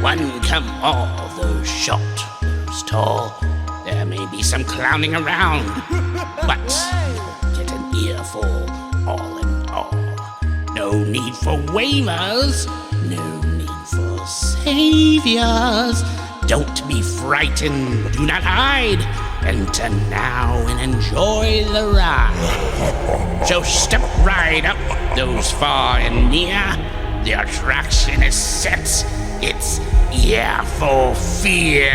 one come all, those short, those tall. There may be some clowning around, but you'll get an earful all in all. No need for waivers, no need for saviors. Don't be frightened, do not hide. Enter now and enjoy the ride. So step right up, those far and near. The attraction is set. It's Ear for Fear.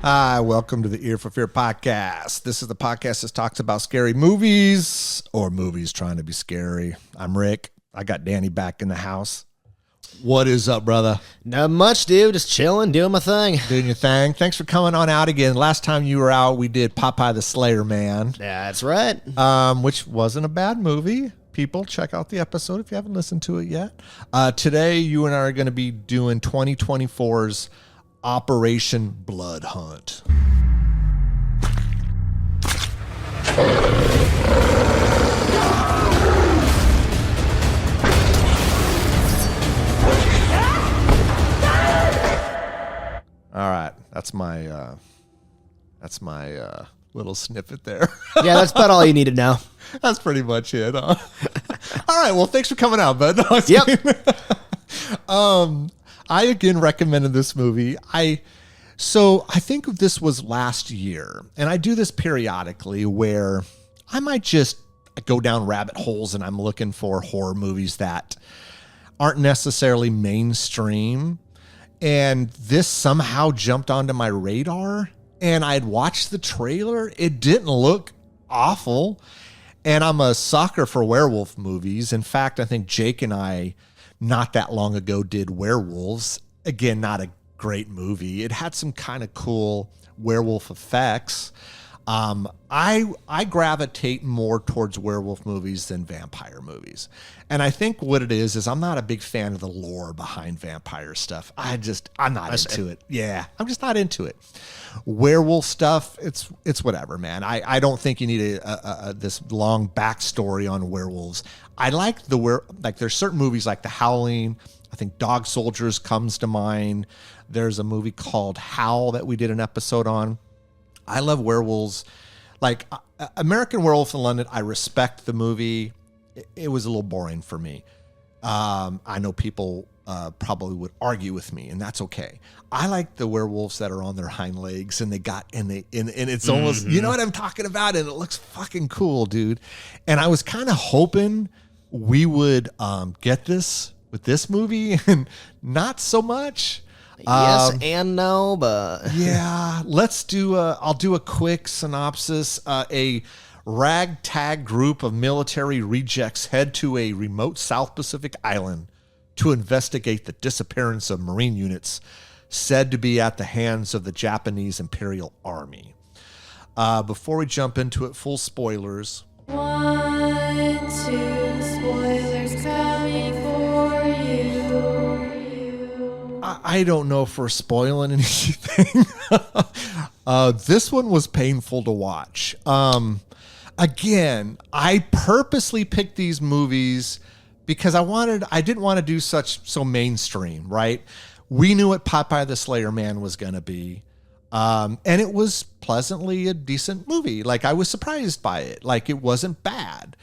Hi, welcome to the Ear for Fear podcast. This is the podcast that talks about scary movies or movies trying to be scary. I'm Rick. I got Danny back in the house. What is up, brother? Not much, dude. Just chilling, doing my thing. Doing your thing. Thanks for coming on out again. Last time you were out, we did Popeye the Slayer Man. That's right. Which wasn't a bad movie. People, check out the episode if you haven't listened to it yet. Today, you and I are going to be doing 2024's Operation Blood Hunt. All right, that's my little snippet there. Yeah, that's about all you need to know. That's pretty much it. Huh? All right, well, thanks for coming out, bud. No, Yep. I again recommended this movie. I think this was last year, and I do this periodically where I might just go down rabbit holes and I'm looking for horror movies that aren't necessarily mainstream. And this somehow jumped onto my radar, and I had watched the trailer. It didn't look awful, and I'm a sucker for werewolf movies. In fact, I think Jake and I, not that long ago, did Werewolves. Again, not a great movie. It had some kind of cool werewolf effects. I gravitate more towards werewolf movies than vampire movies. And I think what it is I'm not a big fan of the lore behind vampire stuff. I'm not into it. Yeah, I'm just not into it. Werewolf stuff, it's whatever, man. I don't think you need this long backstory on werewolves. I like there's certain movies like The Howling. I think Dog Soldiers comes to mind. There's a movie called Howl that we did an episode on. I love werewolves. Like American Werewolf in London, I respect the movie. It was a little boring for me. I know people probably would argue with me, and that's okay. I like the werewolves that are on their hind legs, and it's almost, you know what I'm talking about, and it looks fucking cool, dude. And I was kind of hoping we would get this with this movie, and not so much. Yes and no, but yeah, I'll do a quick synopsis. A ragtag group of military rejects head to a remote South Pacific island to investigate the disappearance of Marine units said to be at the hands of the Japanese Imperial Army. Before we jump into it, full spoilers. 1, 2, spoilers coming for you. I don't know if we're spoiling anything. This one was painful to watch. Again, I purposely picked these movies because I didn't want to do so mainstream, right? We knew what Popeye the Slayer Man was going to be. And it was pleasantly a decent movie. Like, I was surprised by it. Like, it wasn't bad.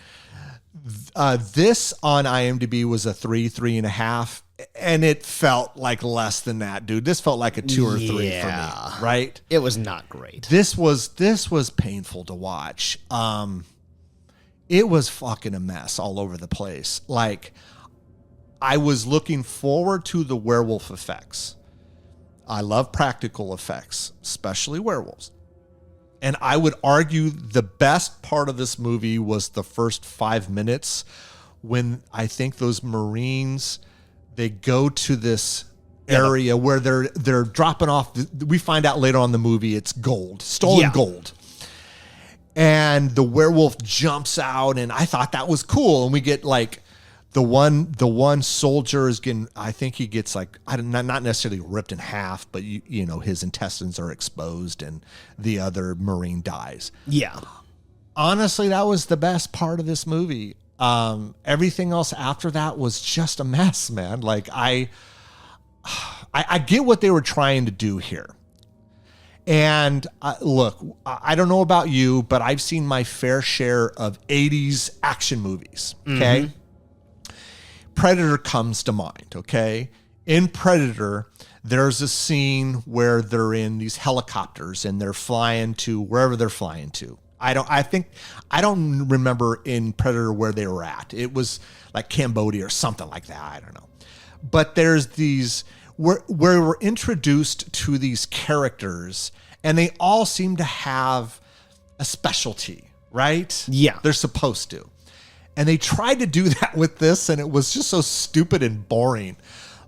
This on IMDb was a 3.5, and it felt like less than that, dude. This felt like a 2 or 3 for me, right? it was not great. This was painful to watch. It was fucking a mess all over the place. Like, I was looking forward to the werewolf effects. I love practical effects, especially werewolves. And I would argue the best part of this movie was the first 5 minutes when I think those Marines, they go to this area where they're dropping off. We find out later on in the movie it's gold, stolen gold. And the werewolf jumps out, and I thought that was cool. And we get like the one soldier is getting, I think he gets like, not necessarily ripped in half, but you know, his intestines are exposed, and the other Marine dies. Yeah. Honestly, that was the best part of this movie. Everything else after that was just a mess, man. Like I get what they were trying to do here. And look, I don't know about you, but I've seen my fair share of 80s action movies. Okay. Predator comes to mind. Okay. In Predator, there's a scene where they're in these helicopters and they're flying to wherever they're flying to. I don't remember in Predator where they were at. It was like Cambodia or something like that. I don't know. But there's these where we're introduced to these characters and they all seem to have a specialty, right? Yeah. They're supposed to. And they tried to do that with this and it was just so stupid and boring.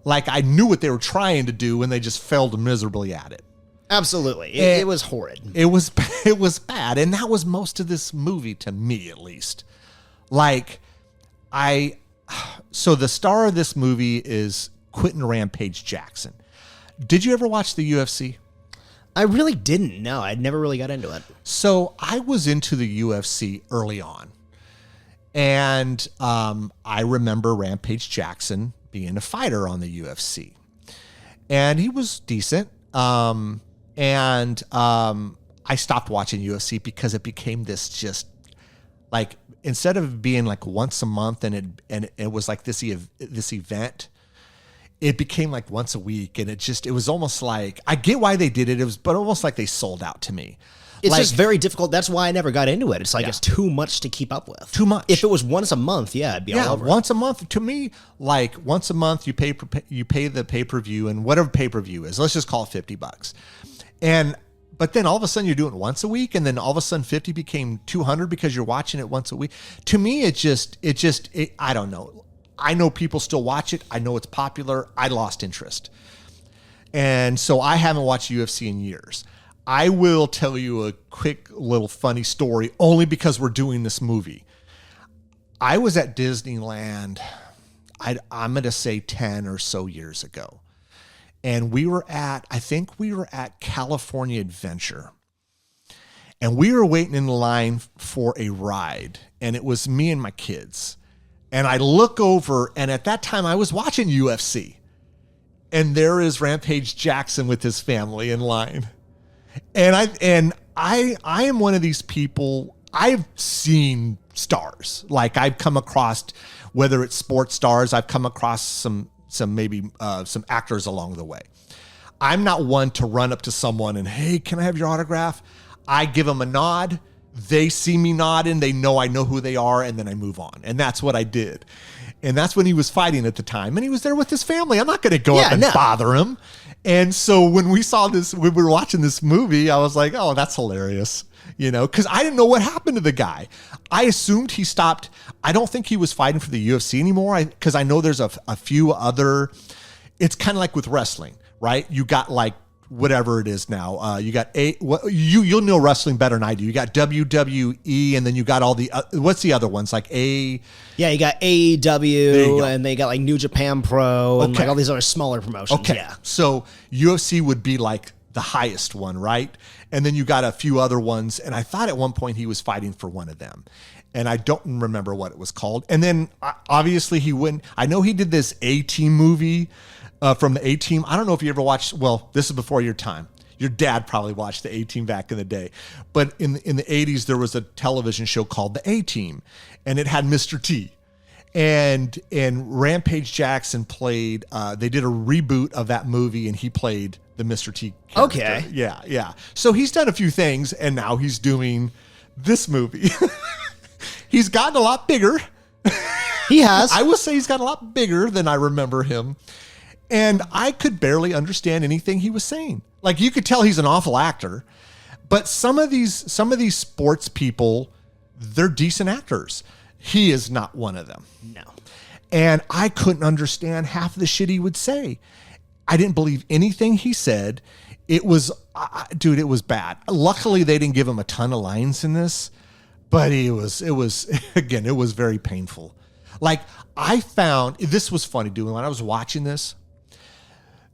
Like I knew what they were trying to do and they just failed miserably at it. Absolutely. It was horrid. It was bad. And that was most of this movie to me, at least. Like so the star of this movie is Quentin Rampage Jackson. Did you ever watch the UFC? I really didn't know. I never really got into it. So I was into the UFC early on. And I remember Rampage Jackson being a fighter on the UFC. And he was decent. I stopped watching UFC because it became this just like, instead of being like once a month and it was like this event, it became like once a week. And it was almost like, I get why they did it. But almost like they sold out to me. It's like, just very difficult. That's why I never got into it. It's like, Yeah. it's too much to keep up with. Too much. If it was once a month, yeah, I'd be all over it. Once a month. To me, like once a month, you pay the pay-per-view and whatever pay-per-view is. Let's just call it $50. But then all of a sudden you're doing it once a week, and then all of a sudden 50 became 200 because you're watching it once a week. To me, I don't know. I know people still watch it. I know it's popular. I lost interest. And so I haven't watched UFC in years. I will tell you a quick little funny story only because we're doing this movie. I was at Disneyland, I'm going to say 10 or so years ago. And I think we were at California Adventure. And we were waiting in line for a ride. And it was me and my kids. And I look over, and at that time I was watching UFC. And there is Rampage Jackson with his family in line. And I am one of these people, I've seen stars. Like I've come across, whether it's sports stars, I've come across some actors along the way. I'm not one to run up to someone and, hey, can I have your autograph? I give them a nod. They see me nodding. They know I know who they are. And then I move on. And that's what I did. And that's when he was fighting at the time. And he was there with his family. I'm not going to go up and bother him. And so when we were watching this movie, I was like, oh, that's hilarious. Because I didn't know what happened to the guy. I assumed he stopped. I don't think he was fighting for the UFC anymore. Because I know there's a few other, it's kind of like with wrestling, right? You got like whatever it is now. You got you'll know wrestling better than I do. You got WWE, and then you got all the what's the other ones like a. Yeah, you got AEW, and they got like New Japan Pro, and like all these other smaller promotions. Okay, yeah. So UFC would be like the highest one, right? And then you got a few other ones, and I thought at one point he was fighting for one of them. And I don't remember what it was called. And then obviously he went. I know he did this A-Team movie from the A-Team. I don't know if you ever watched. Well, this is before your time. Your dad probably watched the A-Team back in the day. But in the 80s, there was a television show called the A-Team, and it had Mr. T. And Rampage Jackson played. They did a reboot of that movie, and he played the Mr. T character. Okay. Yeah. So he's done a few things, and now he's doing this movie. He's gotten a lot bigger. He has. I will say he's gotten a lot bigger than I remember him. And I could barely understand anything he was saying. Like you could tell he's an awful actor, but some of these sports people, they're decent actors. He is not one of them. No. And I couldn't understand half the shit he would say. I didn't believe anything he said. It was, dude, it was bad. Luckily, they didn't give him a ton of lines in this, but it was again, it was very painful. Like I found, this was funny, dude. When I was watching this,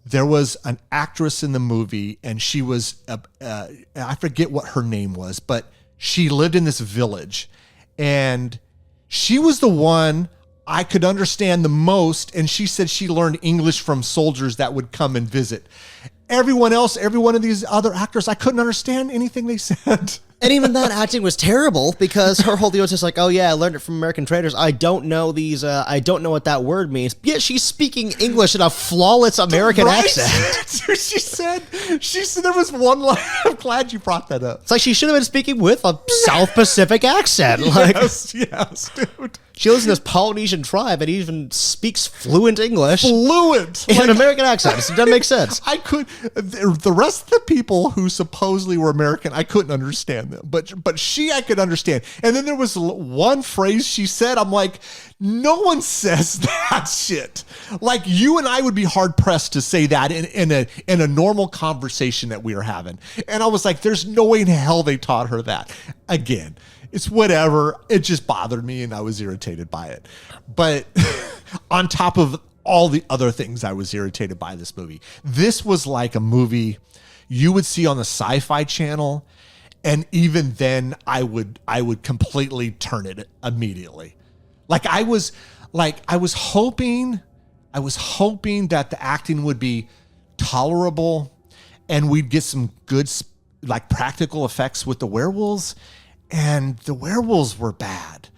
there was an actress in the movie, and she was, I forget what her name was, but she lived in this village, and She was the one I could understand the most, and she said she learned English from soldiers that would come and visit. Everyone else, every one of these other actors, I couldn't understand anything they said. And even that acting was terrible because her whole deal was just like, oh yeah, I learned it from American traders. I don't know these, I don't know what that word means. Yet she's speaking English in a flawless American accent. she said there was one line. I'm glad you brought that up. It's like she should have been speaking with a South Pacific accent. Like, yes, dude. she lives in this Polynesian tribe and he even speaks fluent English. Fluent. In an American accent. It doesn't make sense. The rest of the people who supposedly were American, I couldn't understand them. But she, I could understand. And then there was one phrase she said, I'm like, no one says that shit. Like, you and I would be hard pressed to say that in a normal conversation that we were having. And I was like, there's no way in hell they taught her that. Again, it's whatever. It just bothered me and I was irritated by it. But on top of all the other things I was irritated by this movie, this was like a movie you would see on the Sci-Fi Channel, and even then I would completely turn it immediately. I was hoping that the acting would be tolerable and we'd get some good like practical effects with the werewolves, and the werewolves were bad.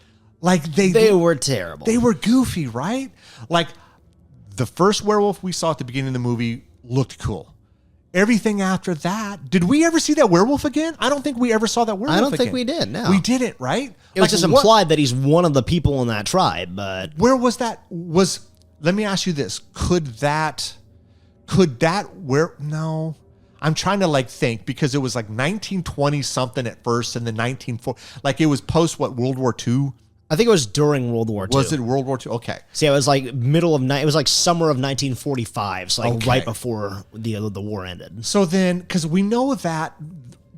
Like they were terrible. They were goofy, right? Like the first werewolf we saw at the beginning of the movie looked cool. Everything after that, did we ever see that werewolf again? I don't think we ever saw that werewolf again. I don't think we did, no. We didn't, right? It was just implied that he's one of the people in that tribe, but... Where was that? Let me ask you this. No. I'm trying to think, because it was like 1920 something at first and then 1940. Like it was post World War II? I think it was during World War II. Was it World War II? Okay. See, it was like it was like summer of 1945, so right before the war ended. So then, because we know that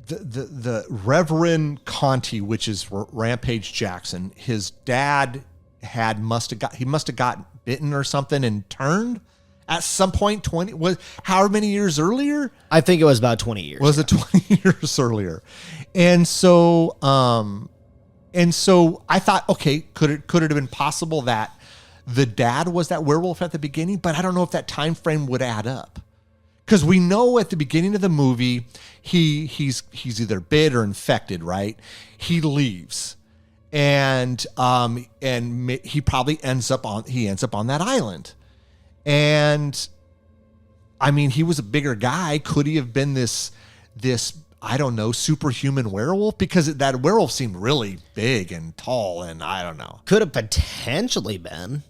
the Reverend Conti, which is Rampage Jackson, his dad must have got bitten or something and turned at some point. However many years earlier? I think it was about 20 years. Was it 20 years earlier? And so I thought, okay, could it have been possible that the dad was that werewolf at the beginning? But I don't know if that time frame would add up. Because we know at the beginning of the movie, he's either bit or infected, right? He leaves, and he probably ends up on that island. And I mean, he was a bigger guy. Could he have been this I don't know, superhuman werewolf? Because that werewolf seemed really big and tall, and I don't know. Could have potentially been.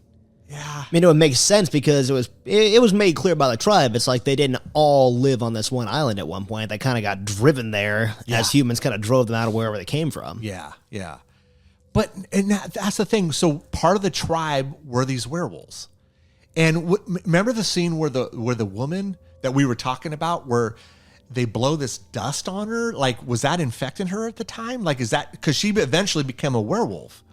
Yeah. I mean, it would make sense because it was made clear by the tribe. It's like they didn't all live on this one island at one point. They kind of got driven there as humans kind of drove them out of wherever they came from. Yeah, yeah. But that's the thing. So part of the tribe were these werewolves. And remember the scene where the woman that we were talking about, where they blow this dust on her? Like, was that infecting her at the time? Like, is that because she eventually became a werewolf?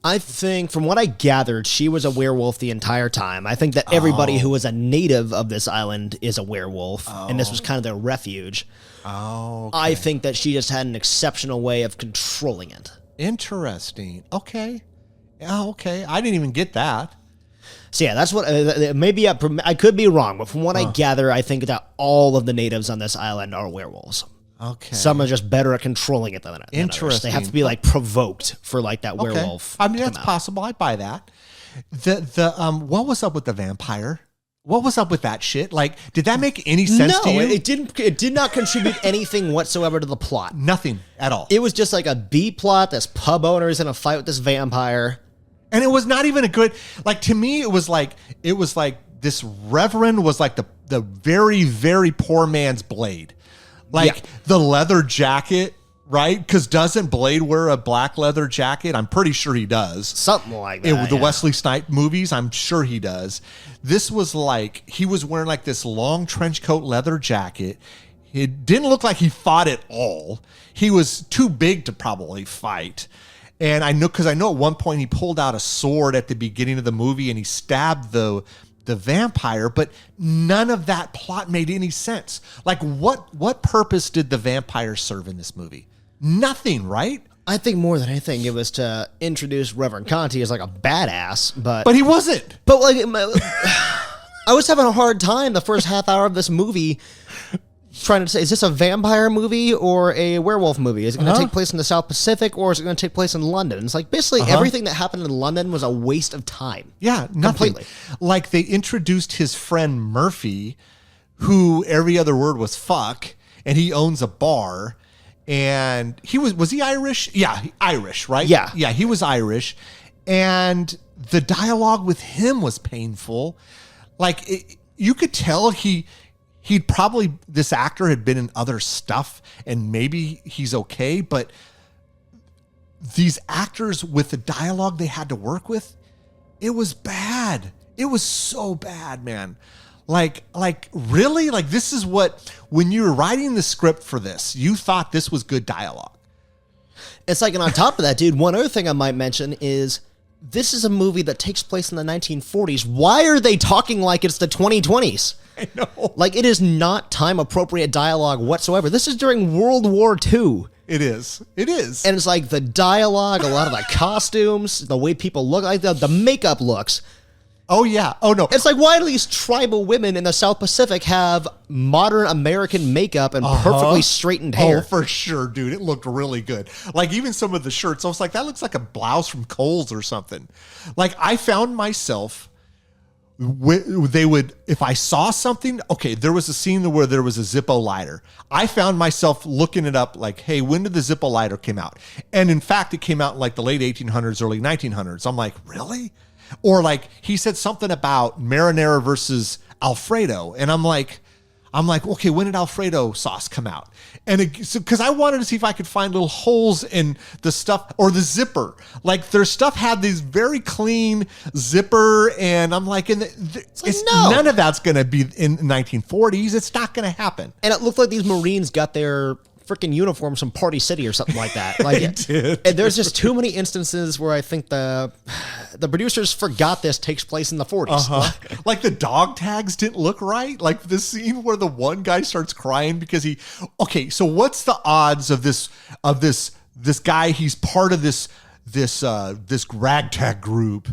I think, from what I gathered, she was a werewolf the entire time. I think that everybody who was a native of this island is a werewolf, and this was kind of their refuge. Oh, okay. I think that she just had an exceptional way of controlling it. Interesting. Okay. Yeah, okay. I didn't even get that. So yeah, that's what, maybe I could be wrong, but from what I gather, I think that all of the natives on this island are werewolves. Okay. Some are just better at controlling it than others. Interesting. They have to be like provoked for like that werewolf. I mean, that's possible. I buy that. What was up with the vampire? What was up with that shit? Like, did that make any sense to you? No, it didn't. It did not contribute anything whatsoever to the plot. Nothing at all. It was just like a B plot. This pub owner is in a fight with this vampire. And it was not even a good, like, to me, it was like this reverend was like the very, very poor man's Blade. Like the leather jacket, right? Because doesn't Blade wear a black leather jacket? I'm pretty sure he does. Something like that. The Wesley Snipes movies, I'm sure he does. This was like, he was wearing like this long trench coat leather jacket. It didn't look like he fought at all. He was too big to probably fight. And I know, because I know at one point he pulled out a sword at the beginning of the movie and he stabbed the vampire, but none of that plot made any sense. Like, what purpose did the vampire serve in this movie? Nothing, right? I think more than anything, it was to introduce Reverend Conti as like a badass, But he wasn't. But like, I was having a hard time the first half hour of this movie trying to say, is this a vampire movie or a werewolf movie? Is it going to take place in the South Pacific or is it going to take place in London? It's like basically everything that happened in London was a waste of time. Yeah, nothing. Completely. Like they introduced his friend Murphy, who every other word was fuck, and he owns a bar. And he was he Irish? Yeah, Irish, right? Yeah. Yeah, he was Irish. And the dialogue with him was painful. Like you could tell he'd probably, this actor had been in other stuff and maybe he's okay, but these actors with the dialogue they had to work with, it was bad. It was so bad, man. Like really? Like this is what, when you were writing the script for this, you thought this was good dialogue. It's like, and on top of that, dude, one other thing I might mention is this is a movie that takes place in the 1940s. Why are they talking like it's the 2020s? I know. Like, it is not time-appropriate dialogue whatsoever. This is during World War II. It is. It is. And it's like the dialogue, a lot of the costumes, the way people look, like the makeup looks. Oh, yeah. Oh, no. It's like, why do these tribal women in the South Pacific have modern American makeup and perfectly straightened hair? Oh, for sure, dude. It looked really good. Like, even some of the shirts, I was like, that looks like a blouse from Kohl's or something. Like, I found myself, they would, if I saw something, okay, there was a scene where there was a Zippo lighter. I found myself looking it up like, hey, when did the Zippo lighter came out? And in fact, it came out in like the late 1800s, early 1900s. I'm like, really? Or like he said something about marinara versus Alfredo. And I'm like, okay, when did Alfredo sauce come out? And because I wanted to see if I could find little holes in the stuff or the zipper. Like their stuff had these very clean zipper. And I'm like, no. None of that's going to be in 1940s. It's not going to happen. And it looked like these Marines got their freaking uniforms from Party City or something like that. Like, and there's just too many instances where I think the producers forgot this takes place in the 40s. Like the dog tags didn't look right. Like the scene where the one guy starts crying because so what's the odds of this guy? He's part of this ragtag group.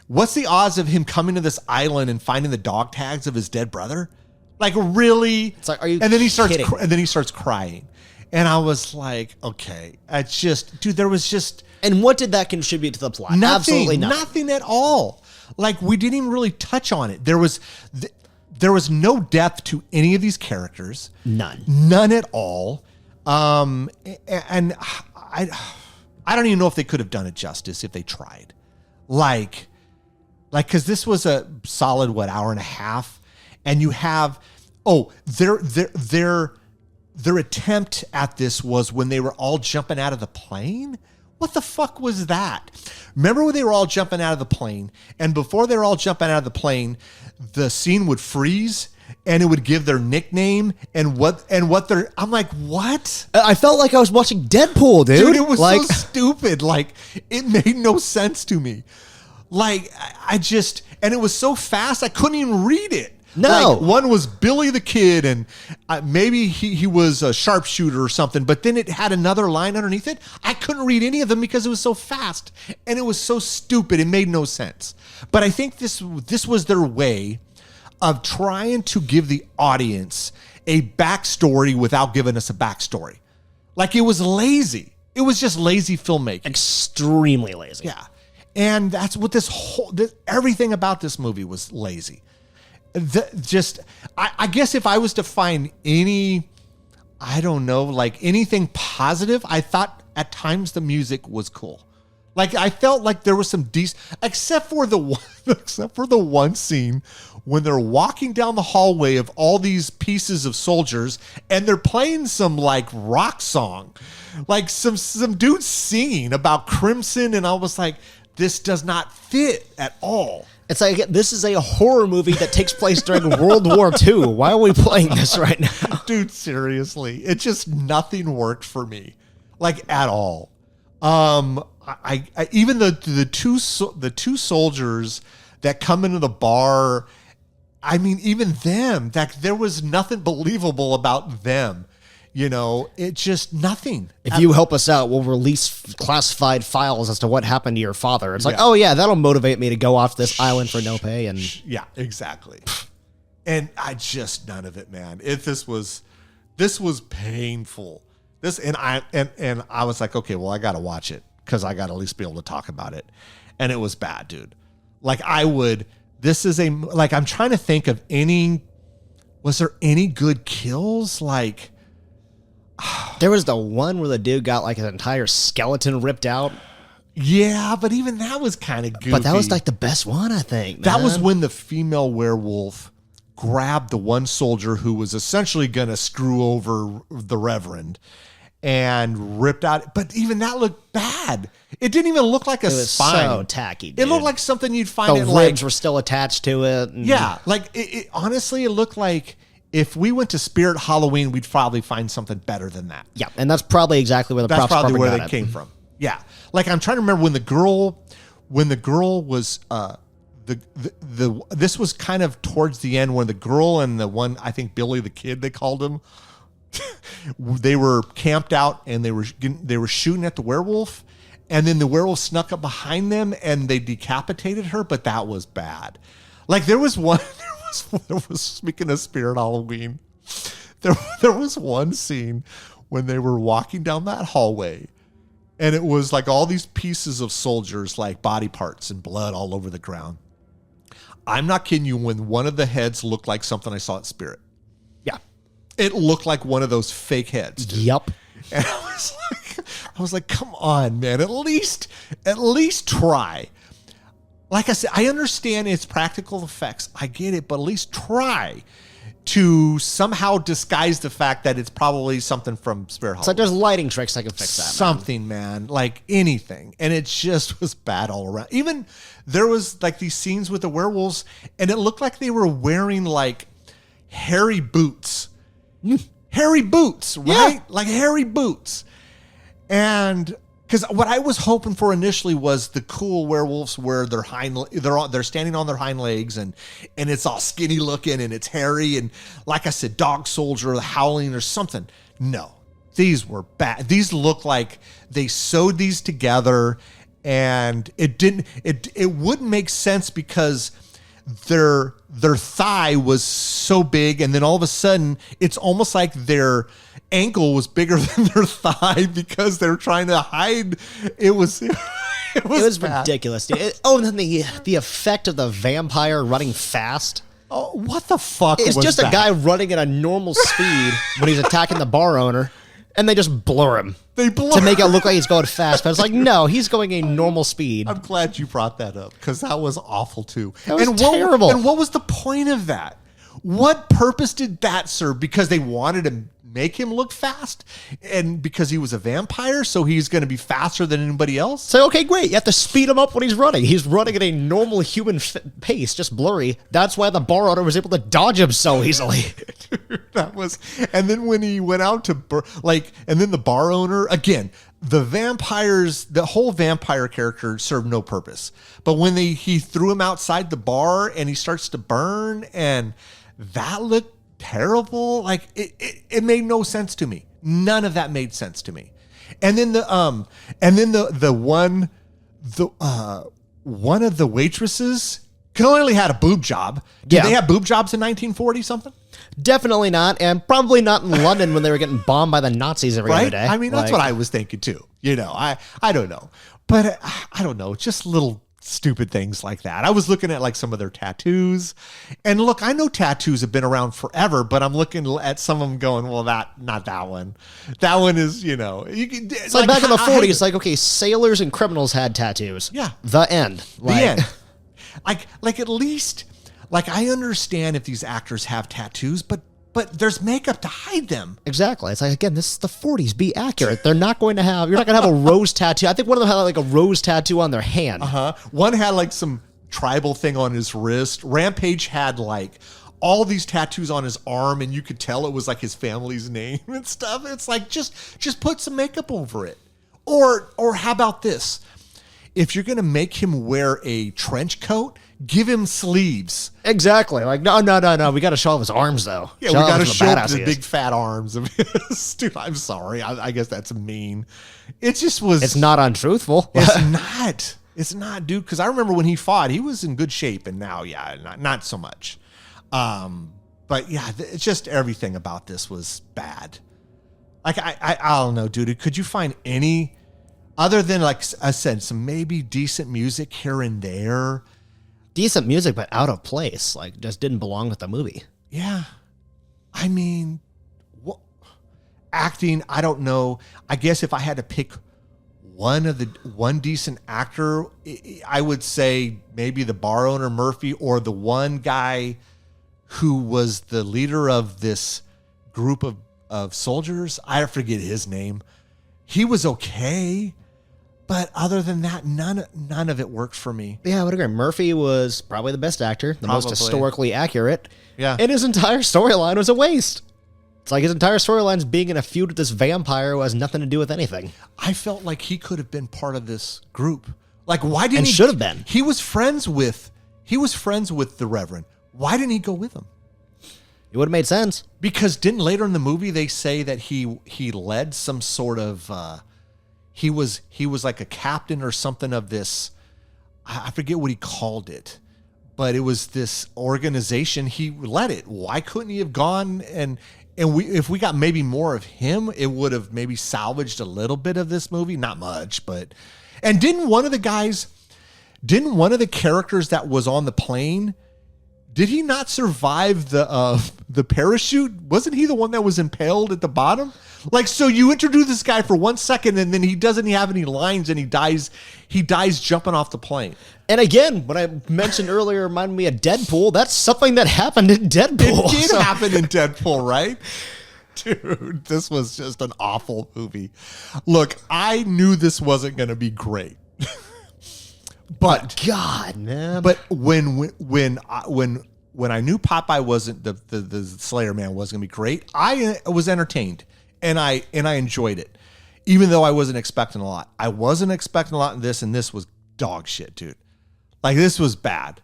What's the odds of him coming to this island and finding the dog tags of his dead brother? Like really? It's like, are you? And then he starts kidding? and then he starts crying. And I was like, okay, it's just, dude, there was just... And what did that contribute to the plot? Nothing, Absolutely nothing. Nothing at all. Like, we didn't even really touch on it. There was no depth to any of these characters. None at all. And I don't even know if they could have done it justice if they tried. Like, because this was a solid, hour and a half. And you have, their attempt at this was when they were all jumping out of the plane. What the fuck was that? Remember when they were all jumping out of the plane, and before they were all jumping out of the plane, the scene would freeze and it would give their nickname and what they're, I'm like, what? I felt like I was watching Deadpool, dude. It was like, so stupid. Like, it made no sense to me. Like, and it was so fast, I couldn't even read it. No. Like, one was Billy the Kid, and maybe he was a sharpshooter or something, but then it had another line underneath it. I couldn't read any of them because it was so fast, and it was so stupid. It made no sense. But I think this was their way of trying to give the audience a backstory without giving us a backstory. Like, it was lazy. It was just lazy filmmaking. extremely lazy. Yeah. And that's what everything about this movie was lazy. I guess if I was to find any, I don't know, like anything positive, I thought at times the music was cool. Like I felt like there was some decent, except for the one scene when they're walking down the hallway of all these pieces of soldiers and they're playing some like rock song, like some dude singing about Crimson, and I was like, this does not fit at all. It's like, this is a horror movie that takes place during World War II. Why are we playing this right now? Dude, seriously. It just, nothing worked for me. Like, at all. I even the two soldiers that come into the bar, I mean, even them, that there was nothing believable about them. You know, it just nothing. If you help us out, we'll release classified files as to what happened to your father. It's like, Yeah. oh yeah, that'll motivate me to go off this island for no pay. And Yeah, exactly. And I just none of it, man. This was painful. And I was like, okay, well, I got to watch it because I got to at least be able to talk about it. And it was bad, dude. Like I'm trying to think of was there any good kills? Like, there was the one where the dude got like an entire skeleton ripped out. yeah, but even that was kind of goofy. But that was like the best one, I think. That was man. when the female werewolf grabbed the one soldier who was essentially going to screw over the Reverend and ripped out. But even that looked bad. It didn't even look like a It was spine. so tacky, dude. It looked like something you'd find the in ribs like, were still attached to it. And yeah, like it honestly, it looked like if we went to Spirit Halloween, we'd probably find something better than that. yeah, and that's probably exactly where the That's props probably department where got they it. came from. Yeah, like I'm trying to remember when the girl was this was kind of towards the end when the girl and the one, I think Billy the Kid they called him, they were camped out and they were shooting at the werewolf, and then the werewolf snuck up behind them and they decapitated her. But that was bad. Like there was speaking of Spirit Halloween, there was one scene when they were walking down that hallway, and it was like all these pieces of soldiers, like body parts and blood all over the ground. I'm not kidding you when one of the heads looked like something I saw at Spirit. Yeah. It looked like one of those fake heads, dude. Yep. And I was like, come on, man, at least try. Like I said, I understand it's practical effects. I get it, but at least try to somehow disguise the fact that it's probably something from Spirit It's like Halloween. there's lighting tricks that can fix that. Man. Something, man, like anything. And it just was bad all around. Even there was like these scenes with the werewolves, and it looked like they were wearing like hairy boots. Hairy boots, right? Yeah. Like hairy boots. And because what I was hoping for initially was the cool werewolves where they're standing on their hind legs and it's all skinny looking and it's hairy and like I said, dog soldier howling or something. No, these were bad. These look like they sewed these together, and it wouldn't make sense because their thigh was so big, and then all of a sudden it's almost like their ankle was bigger than their thigh because they're trying to hide. It was bad. Ridiculous. Dude. And then the effect of the vampire running fast. Oh, what the fuck? It's was just that? a guy running at a normal speed when he's attacking the bar owner, and they just blur him. They blur to make it look like he's going fast. But it's like, no, he's going a normal speed. I'm glad you brought that up because that was awful too. That was terrible. And what was the point of that? What purpose did that serve? Because they wanted to make him look fast, and because he was a vampire, so he's going to be faster than anybody else. So, okay, great. You have to speed him up when he's running. He's running at a normal human pace, just blurry. That's why the bar owner was able to dodge him so easily. That was, and then when he went out to and then the bar owner again, the whole vampire character served no purpose. But when he threw him outside the bar and he starts to burn, and that looked terrible. Like it made no sense to me. None of that made sense to me. And then one of the waitresses clearly had a boob job. Did they have boob jobs in 1940 something? Definitely not, and probably not in London when they were getting bombed by the Nazis every other Right? day. I mean, that's what I was thinking too. You know, I don't know. But I don't know. Just little stupid things like that. I was looking at like some of their tattoos, and look, I know tattoos have been around forever, but I'm looking at some of them going, well, not that one. That one is, you know, it's like back in the 40s, it's like, okay, sailors and criminals had tattoos. Yeah. The end. The end. Like at least, like I understand if these actors have tattoos, but there's makeup to hide them. Exactly. It's like, again, this is the 40s. Be accurate. They're not going to have, you're not going to have a rose tattoo. I think one of them had like a rose tattoo on their hand. One had like some tribal thing on his wrist. Rampage had like all these tattoos on his arm, and you could tell it was like his family's name and stuff. It's like, just put some makeup over it. Or how about this? If you're going to make him wear a trench coat, give him sleeves. Exactly. Like, no. We got to show off his arms, though. Yeah, we got to off show how up badass the he is. big fat arms of his. Dude, I'm sorry. I guess that's mean. It just was. It's not untruthful. It's not. It's not, dude. Because I remember when he fought, he was in good shape, and now, yeah, not so much. But yeah, it's just everything about this was bad. Like I don't know, dude. Could you find any other than, like I said, some maybe decent music here and there? Decent music, but out of place. Like, just didn't belong with the movie. Yeah. I mean, what acting, I don't know. I guess if I had to pick one decent actor, I would say maybe the bar owner Murphy, or the one guy who was the leader of this group of soldiers. I forget his name. He was okay, but other than that, none of it worked for me. Yeah, I would agree. Murphy was probably the best actor, the most Probably. historically accurate. Yeah. And his entire storyline was a waste. It's like his entire storyline's being in a feud with this vampire who has nothing to do with anything. I felt like he could have been part of this group. Like, why didn't And he? should have been. He was friends with the Reverend. Why didn't he go with him? It would have made sense. Because didn't later in the movie they say that he led some sort of he was like a captain or something of this, I forget what he called it, but it was this organization. He led it. Why couldn't he have gone and if we got maybe more of him, it would have maybe salvaged a little bit of this movie, not much, but. And didn't one of the characters that was on the plane, did he not survive the parachute? Wasn't he the one that was impaled at the bottom? Like, so you introduce this guy for 1 second and then he doesn't have any lines and he dies jumping off the plane. And again, what I mentioned earlier reminded me of Deadpool. That's something that happened in Deadpool. It did So- happen in Deadpool, right? Dude, this was just an awful movie. Look, I knew this wasn't going to be great. But God, man. But when I knew Popeye wasn't the Slayer Man wasn't gonna be great, I was entertained and I enjoyed it, even though I wasn't expecting a lot. I wasn't expecting a lot in this, and this was dog shit, dude. Like, this was bad.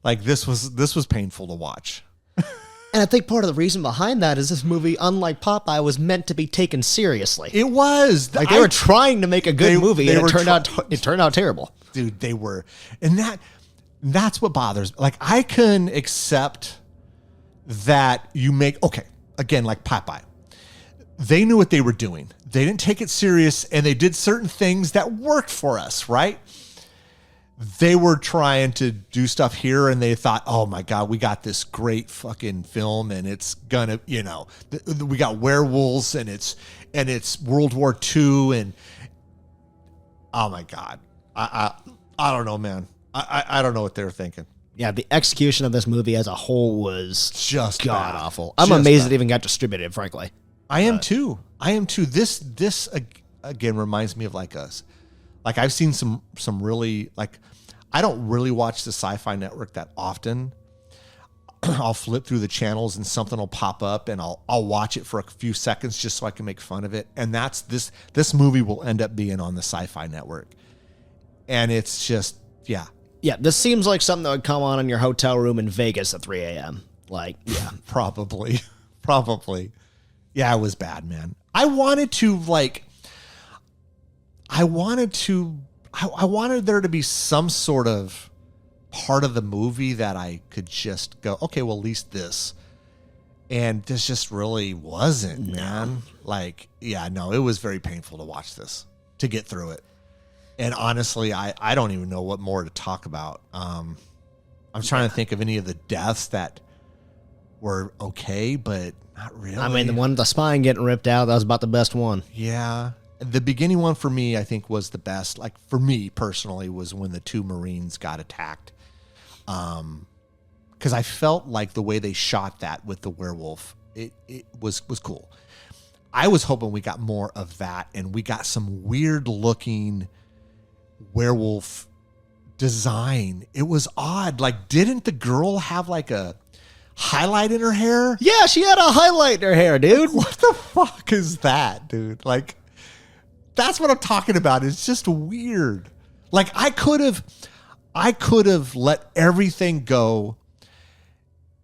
Like, this was painful to watch. And I think part of the reason behind that is this movie, unlike Popeye, was meant to be taken seriously. It was Like, they were trying to make a good movie, they and were it turned out terrible. Dude, they were. And that's what bothers me. Like, I can accept that you make, okay, again, like Popeye. They knew what they were doing. They didn't take it serious, and they did certain things that worked for us, right? They were trying to do stuff here, and they thought, oh my God, we got this great fucking film, and it's gonna, we got werewolves, and it's World War II, and oh my God. I don't know, man. I don't know what they were thinking. Yeah, the execution of this movie as a whole was Just god bad. awful. I'm Just amazed bad. it even got distributed, frankly. I am too. This again reminds me of like us. Like, I've seen some really, like, I don't really watch the Sci-Fi Network that often. I'll flip through the channels and something will pop up and I'll watch it for a few seconds just so I can make fun of it. And that's this movie will end up being on the Sci-Fi Network. And it's just, yeah. Yeah, this seems like something that would come on in your hotel room in Vegas at 3 a.m. Like, yeah. Probably. Yeah, it was bad, man. I wanted there to be some sort of part of the movie that I could just go, okay, well, at least this. And this just really wasn't, man. Like, yeah, no, it was very painful to watch this, to get through it. And honestly, I don't even know what more to talk about. I'm trying to think of any of the deaths that were okay, but not really. I mean, the one with the spine getting ripped out, that was about the best one. Yeah. The beginning one for me, I think, was the best. Like, for me personally, was when the two Marines got attacked. Because I felt like the way they shot that with the werewolf, it was cool. I was hoping we got more of that, and we got some weird looking werewolf design. It was odd. Like, didn't the girl have like a highlight in her hair? Yeah, she had a highlight in her hair, dude. What the fuck is that, dude? Like, that's what I'm talking about. It's just weird. Like, I could have I could have let everything go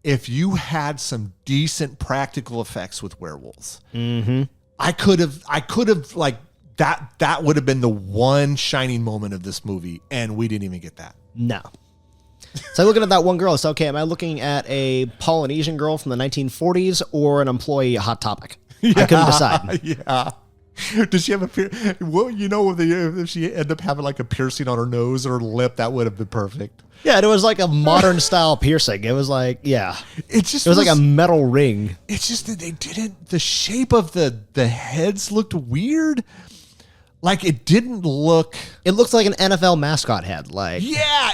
if you had some decent practical effects with werewolves. Mm-hmm. I could have like that would have been the one shining moment of this movie, and we didn't even get that. No. So looking at that one girl, it's okay. Am I looking at a Polynesian girl from the 1940s or an employee at Hot Topic? I couldn't decide. Yeah. Does she have a well, you know, if she ended up having like a piercing on her nose or lip, that would have been perfect. Yeah, and it was like a modern style piercing. It was like, yeah. It was like a metal ring. It's just that they didn't, the shape of the heads looked weird. Like it didn't look. It looks like an NFL mascot head. Like, yeah,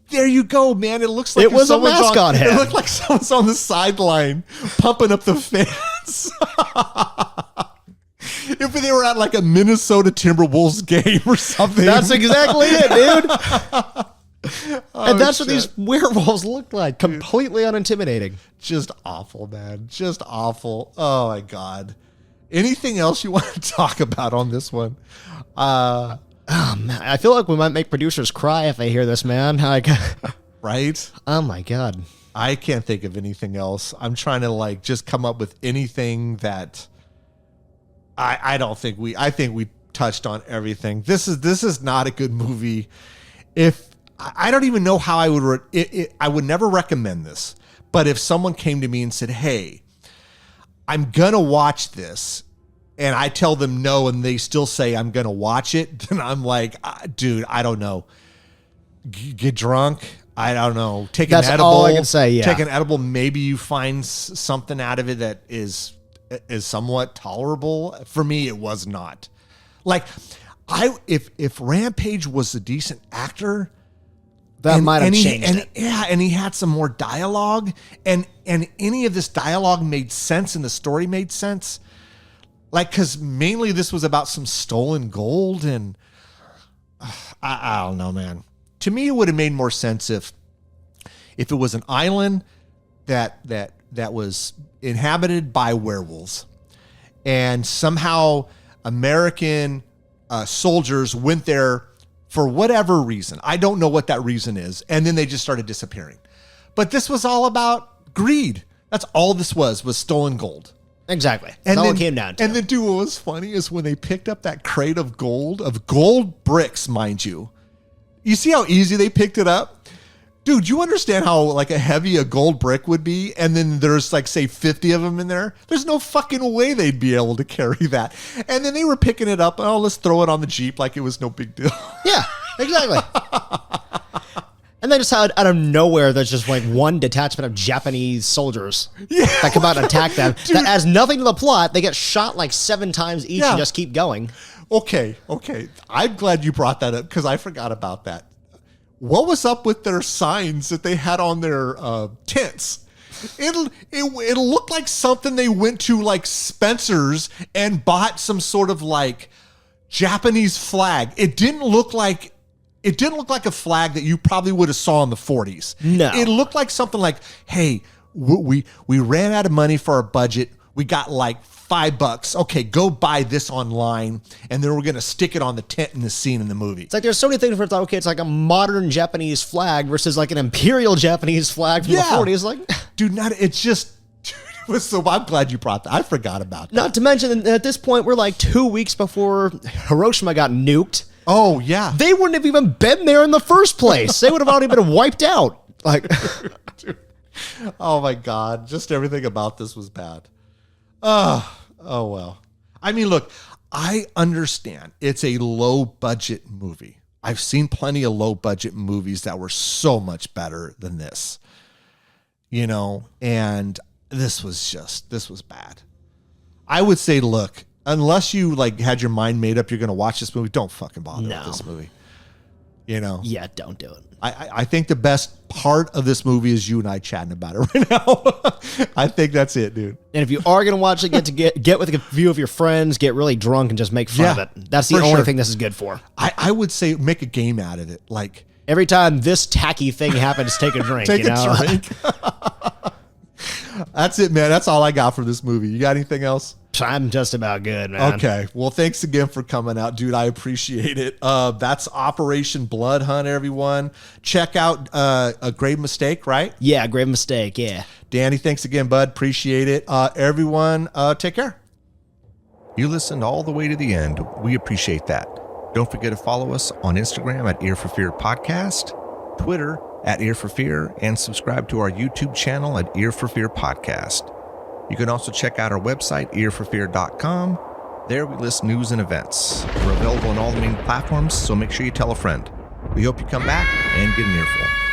there you go, man. It looks like it was a mascot head. It looked like someone's on the sideline pumping up the fans. If they were at like a Minnesota Timberwolves game or something. That's exactly it, dude. And that's what these werewolves look like. Completely unintimidating. Just awful, man. Just awful. Oh, my God. Anything else you want to talk about on this one? Oh, man. I feel like we might make producers cry if they hear this, man. Like, right? Oh, my God. I can't think of anything else. I'm trying to like just come up with anything that I don't think I think we touched on everything. This is not a good movie. If I don't even know how I would I would never recommend this. But if someone came to me and said, "Hey, I'm going to watch this," and I tell them no and they still say I'm going to watch it, then I'm like, dude, I don't know. Get drunk. I don't know. Take That's an edible. all I can say, yeah. Take an edible. Maybe you find something out of it that is somewhat tolerable. For me, it was not. Like, if Rampage was a decent actor, that might have changed it. Yeah, and he had some more dialogue, and any of this dialogue made sense, and the story made sense. Like, because mainly this was about some stolen gold, and I don't know, man. To me, it would have made more sense if it was an island that was inhabited by werewolves, and somehow American soldiers went there for whatever reason. I don't know what that reason is, and then they just started disappearing. But this was all about greed. That's all this was stolen gold. Exactly. That's all it came down to. And then, dude, what was funny is when they picked up that crate of gold bricks, mind you. You see how easy they picked it up? Dude, you understand how like a heavy a gold brick would be? And then there's like, say, 50 of them in there. There's no fucking way they'd be able to carry that. And then they were picking it up. Oh, let's throw it on the Jeep like it was no big deal. Yeah, exactly. And then just out of nowhere, there's just like one detachment of Japanese soldiers that come out and attack them. Dude. That adds nothing to the plot. They get shot like 7 times each and just keep going. Okay. I'm glad you brought that up because I forgot about that. What was up with their signs that they had on their tents? It looked like something they went to like Spencer's and bought some sort of like Japanese flag. It didn't look like a flag that you probably would have saw in the 40s. No. It looked like something like, hey, we ran out of money for our budget. We got like $5. Okay, go buy this online, and then we're gonna stick it on the tent in the scene in the movie. It's like there's so many things where it's like, okay, it's like a modern Japanese flag versus like an imperial Japanese flag from the 40s. Like, dude, it was so. I'm glad you brought that. I forgot about that. Not to mention, at this point, we're like 2 weeks before Hiroshima got nuked. Oh yeah, they wouldn't have even been there in the first place. They would have already been wiped out. Like, dude. Oh my God, just everything about this was bad. Oh well. I mean, look, I understand it's a low budget movie. I've seen plenty of low budget movies that were so much better than this, and this was bad. I would say, look, unless you like had your mind made up, you're going to watch this movie, don't fucking bother with this movie. Yeah, don't do it. I think the best part of this movie is you and I chatting about it right now. I think that's it, dude. And if you are going to watch it, get with a few of your friends, get really drunk, and just make fun of it. That's the only thing this is good for. I would say make a game out of it. Like every time this tacky thing happens, take a drink. Take a drink. That's it, man. That's all I got for this movie. You got anything else? I'm just about good, man. Okay. Well, thanks again for coming out, dude. I appreciate it. That's Operation Blood Hunt, everyone. Check out A Grave Mistake, right? Yeah, grave mistake. Yeah. Danny, thanks again, bud. Appreciate it. Everyone, take care. You listened all the way to the end. We appreciate that. Don't forget to follow us on Instagram at Ear for Fear Podcast, Twitter at Ear for Fear, and subscribe to our YouTube channel at Ear for Fear Podcast. You can also check out our website, earforfear.com. There we list news and events. We're available on all the main platforms, so make sure you tell a friend. We hope you come back and get an earful.